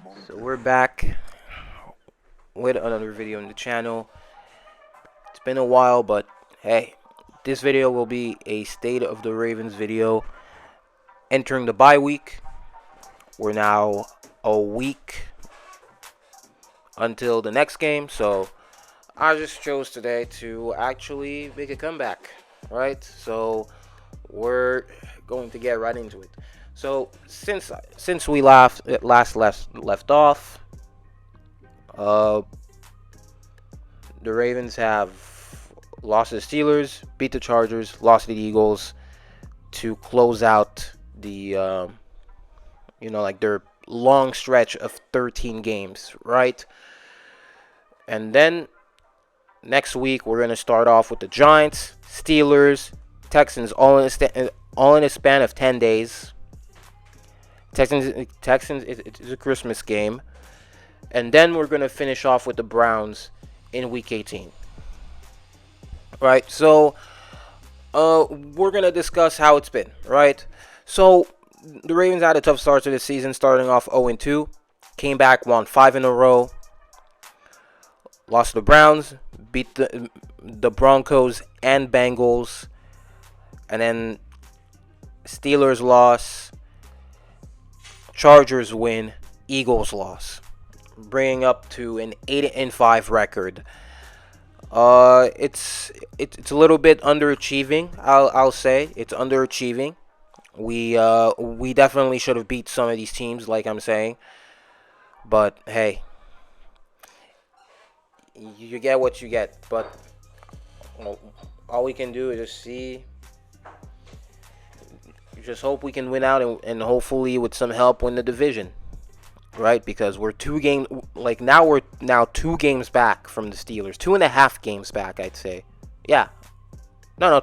So we're back with another video on the channel. It's been a while, but hey, this video will be a State of the Ravens video entering the bye week. We're now a week until the next game, so I just chose today to actually make a comeback, right? So we're going to get right into it. So since we left off, uh, the Ravens have lost to the Steelers, beat the Chargers, lost to the Eagles to close out the like their long stretch of 13 games, right? And then next week we're gonna start off with the Giants, Steelers, Texans, all in a span of 10 days. Texans, it's a Christmas game, and then we're gonna finish off with the Browns in Week 18. Right, so we're gonna discuss how it's been, right? So the Ravens had a tough start to the season, starting off 0-2, came back, won 5 in a row, lost to the Browns, beat the Broncos and Bengals, and then Steelers loss, Chargers win, Eagles loss, bringing up to an 8-5 record. It's a little bit underachieving. I'll say it's underachieving. We definitely should have beat some of these teams, like I'm saying. But hey, you get what you get. But all we can do is just hope we can win out and hopefully with some help win the division, right? Because we're now 2 games back from the Steelers, 2.5 games back, I'd say. Yeah, no,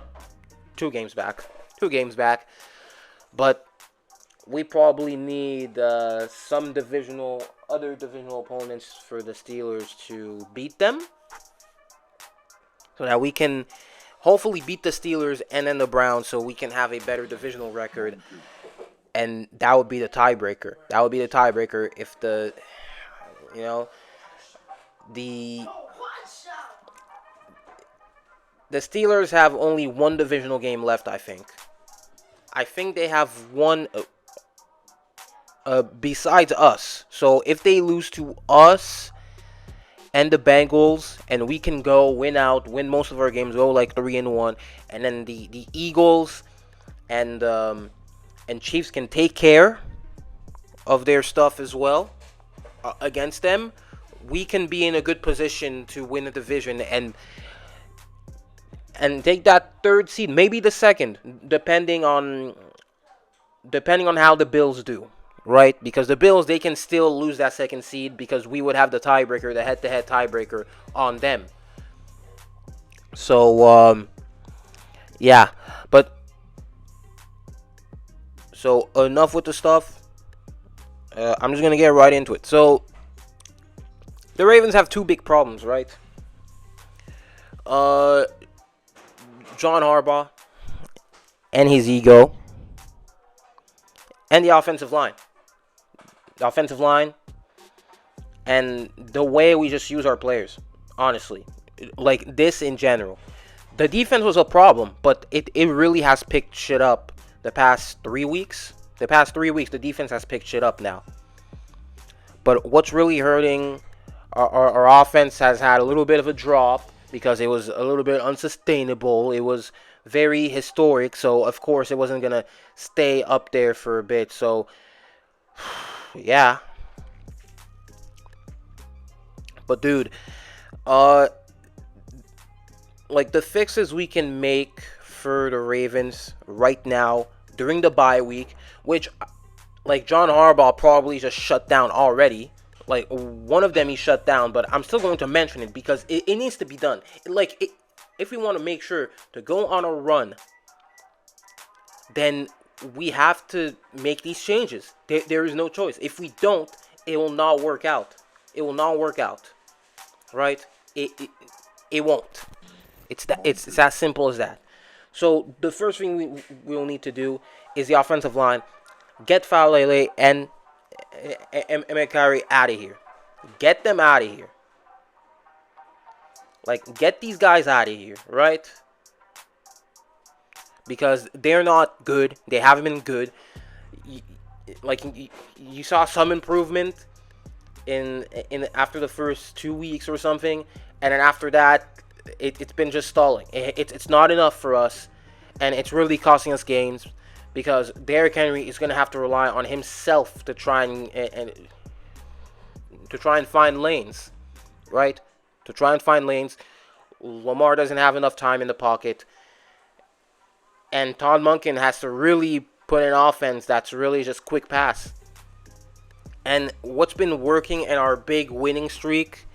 2 games back, 2 games back. But we probably need other divisional opponents for the Steelers to beat them, so that we can hopefully beat the Steelers and then the Browns, so we can have a better divisional record. And that would be the tiebreaker. That would be the tiebreaker if the the the Steelers have only one divisional game left. I think they have one besides us. So if they lose to us and the Bengals, and we can go win most of our games, go like 3-1, and then the Eagles and Chiefs can take care of their stuff as well against them, we can be in a good position to win the division and take that third seed, maybe the second, depending on how the Bills do, right? Because the Bills, they can still lose that second seed because we would have the tiebreaker, the head-to-head tiebreaker on them. So yeah, but so enough with the stuff. I'm just gonna get right into it. So the Ravens have 2 big problems, right? John Harbaugh and his ego, and the offensive line. The offensive line and the way we just use our players, honestly. Like this in general. The defense was a problem, but it really has picked shit up the past 3 weeks. The past 3 weeks, the defense has picked shit up now. But what's really hurting, our offense has had a little bit of a drop because it was a little bit unsustainable. It was very historic, so of course it wasn't going to stay up there for a bit. So, yeah. But dude, like the fixes we can make for the Ravens right now during the bye week, which like John Harbaugh probably just shut down already. Like one of them he shut down, but I'm still going to mention it because it needs to be done. If we want to make sure to go on a run, then we have to make these changes. There is no choice. If we don't, it will not work out. It will not work out, right? It won't. It's as simple as that. So the first thing we will need to do is the offensive line. Get Fowler and Emekari out of here. Get them out of here. Like, get these guys out of here, right? Because they're not good. They haven't been good. Like, you saw some improvement in after the first 2 weeks or something, and then after that, it's been just stalling. It's not enough for us, and it's really costing us games because Derrick Henry is going to have to rely on himself to try and find lanes, right? To try and find lanes. Lamar doesn't have enough time in the pocket, and Todd Monken has to really put an offense that's really just quick pass. And what's been working in our big winning streak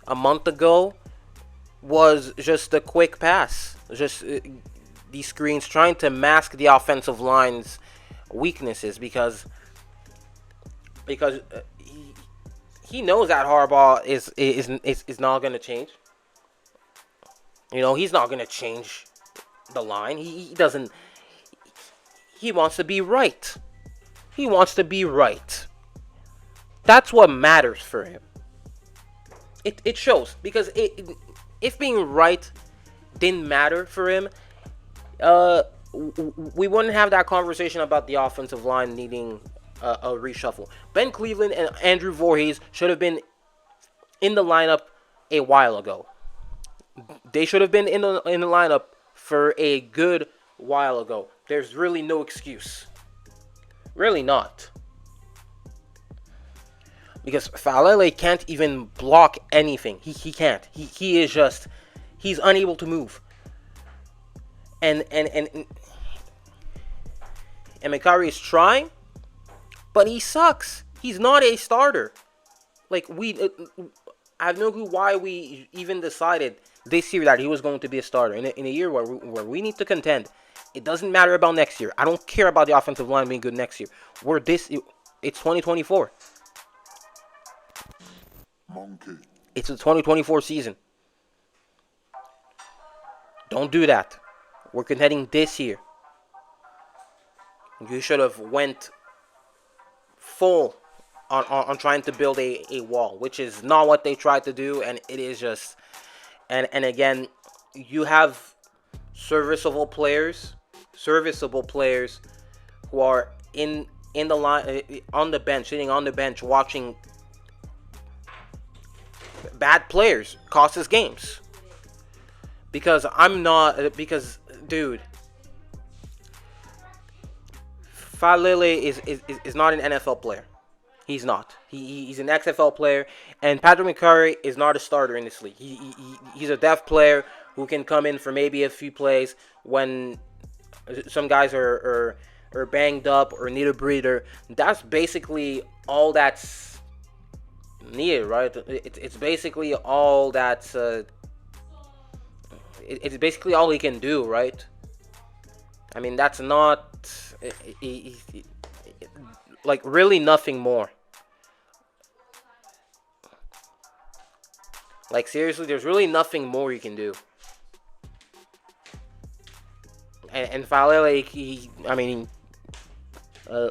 a month ago was just the quick pass. Just these screens trying to mask the offensive line's weaknesses because he knows that Harbaugh is not going to change. You know, he's not going to change the line. He doesn't. He wants to be right. He wants to be right. That's what matters for him. It shows because if being right didn't matter for him, we wouldn't have that conversation about the offensive line needing a reshuffle. Ben Cleveland and Andrew Voorhees should have been in the lineup a while ago. They should have been in the lineup for a good while ago. There's really no excuse. Really not. Because Falele can't even block anything. He can't. He is just, he's unable to move. And Mekari is trying, but he sucks. He's not a starter. Like, I have no clue why we even decided this year that he was going to be a starter. In a year where we need to contend. It doesn't matter about next year. I don't care about the offensive line being good next year. It's 2024. Monkey. It's the 2024 season. Don't do that. We're contending this year. You should have went full on trying to build a wall, which is not what they tried to do, and it is just and again, you have serviceable players who are in the line on the bench, sitting on the bench watching bad players cost us games. Because dude, Falele is not an NFL player. He's not. He's an XFL player, and Patrick McCurry is not a starter in this league. He's a depth player who can come in for maybe a few plays when some guys are banged up or need a breather. That's basically all that's needed, right? It's basically all that's it's basically all he can do, right? I mean, that's not like really nothing more. Like, seriously, there's really nothing more you can do. And Falele,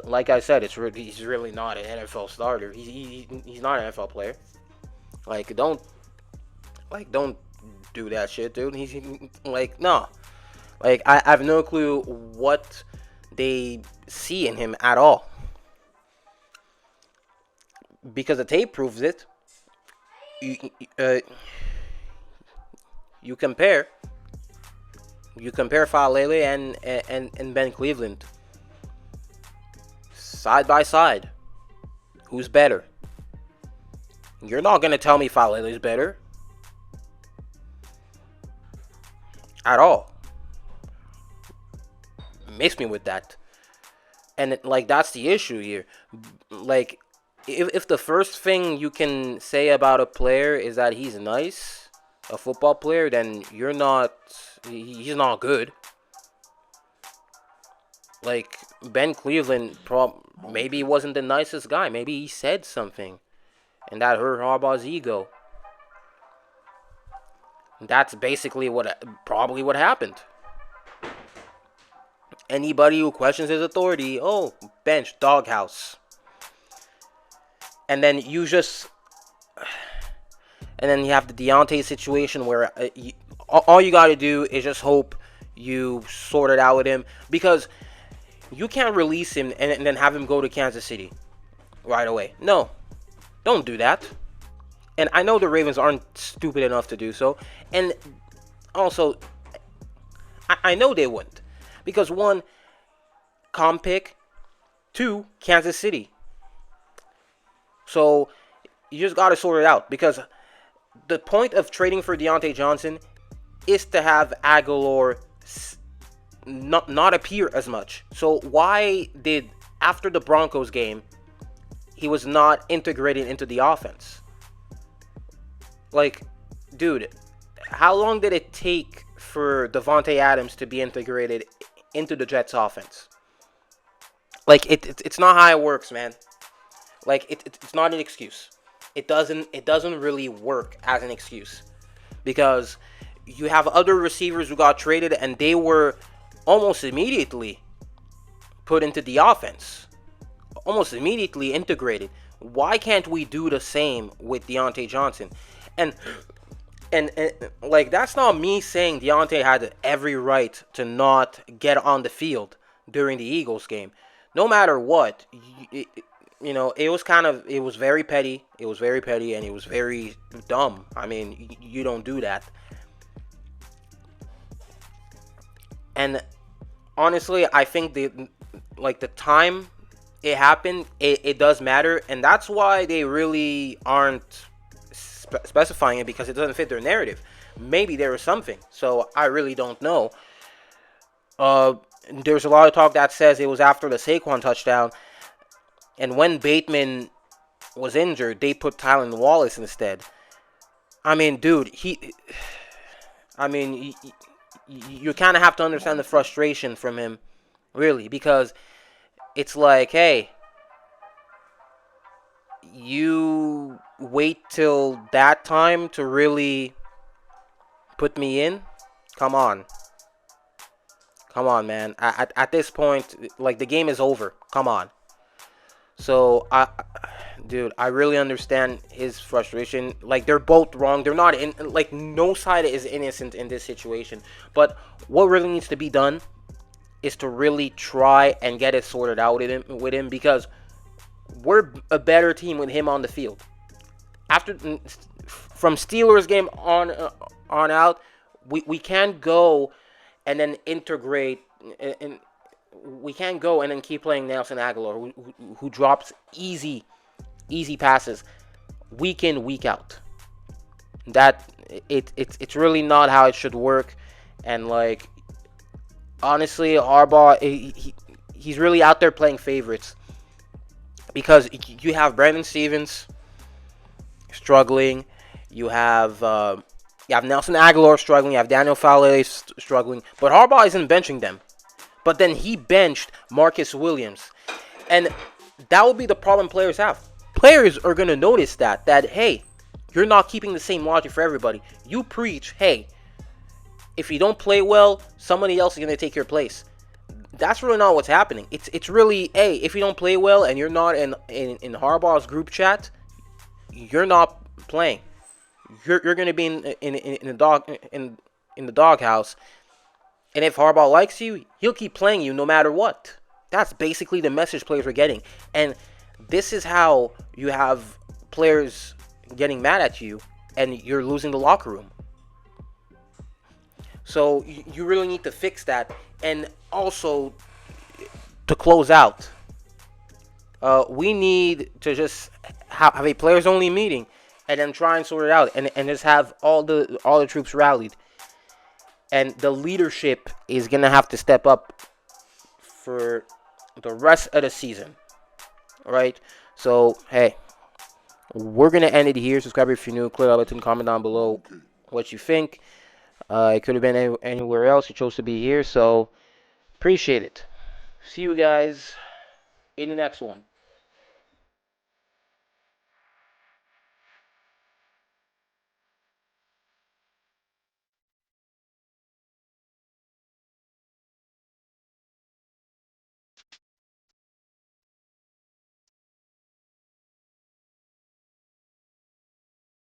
like I said, he's really not an NFL starter. He's not an NFL player. Don't do that shit, dude. He's no. I have no clue what they see in him at all. Because the tape proves it. You compare Falele and Ben Cleveland side by side. Who's better? You're not gonna tell me Falele is better at all. Miss me with that. And that's the issue here. If the first thing you can say about a player is that he's nice, a football player, then he's not good. Ben Cleveland maybe he wasn't the nicest guy. Maybe he said something and that hurt Harbaugh's ego. That's basically probably what happened. Anybody who questions his authority, bench, doghouse. and then you just and then you have the Deontay situation where all you got to do is just hope you sort it out with him, because you can't release him and then have him go to Kansas City right away. No, don't do that. And I know the Ravens aren't stupid enough to do so. And also, I know they wouldn't. Because one, comp pick. Two, Kansas City. So you just got to sort it out. Because the point of trading for Deontay Johnson is to have Aguilar not appear as much. So why did, after the Broncos game, he was not integrated into the offense? Like, dude, how long did it take for Devontae Adams to be integrated into the Jets offense? Like, it's not how it works, man. Like, it's not an excuse. It doesn't really work as an excuse, because you have other receivers who got traded and they were almost immediately put into the offense, almost immediately integrated. Why can't we do the same with Deontay Johnson? And and like, that's not me saying Deontay had every right to not get on the field during the Eagles game. No matter what, it was very petty. It was very petty, and it was very dumb. I mean, you don't do that. And honestly, I think the time it happened, it does matter, and that's why they really aren't specifying it, because it doesn't fit their narrative. Maybe there was something, so I really don't know. Uh, there's a lot of talk that says it was after the Saquon touchdown, and when Bateman was injured, they put Tylen Wallace instead. I mean, dude, I mean, you kind of have to understand the frustration from him, really, because it's like, hey, you wait till that time to really put me in? Come on. Come on, man. At this point, like, the game is over. Come on. So, dude, I really understand his frustration. Like, they're both wrong. They're not in, like, no side is innocent in this situation. But what really needs to be done is to really try and get it sorted out with him, because we're a better team with him on the field. After, from Steelers game on out, we can't go and then integrate, and we can't go and then keep playing Nelson Aguilar, who drops easy passes week in, week out. That it's really not how it should work. And, like, honestly, Harbaugh, he's really out there playing favorites, because you have Brandon Stevens struggling, you have Nelson Aguilar struggling, you have Daniel Fowler struggling, but Harbaugh isn't benching them. But then he benched Marcus Williams, and that will be the problem players have. Players are gonna notice that hey, you're not keeping the same logic for everybody. You preach, hey, if you don't play well, somebody else is gonna take your place. That's really not what's happening. It's really, hey, if you don't play well and you're not in Harbaugh's group chat, you're not playing. You're gonna be in the doghouse. And if Harbaugh likes you, he'll keep playing you no matter what. That's basically the message players are getting. And this is how you have players getting mad at you and you're losing the locker room. So you really need to fix that. And also, to close out, we need to just have a players only meeting and then try and sort it out, and just have all the troops rallied. And the leadership is going to have to step up for the rest of the season. All right? So, hey, we're going to end it here. Subscribe if you're new. Click that button. Comment down below what you think. It could have been anywhere else. You chose to be here. So, appreciate it. See you guys in the next one.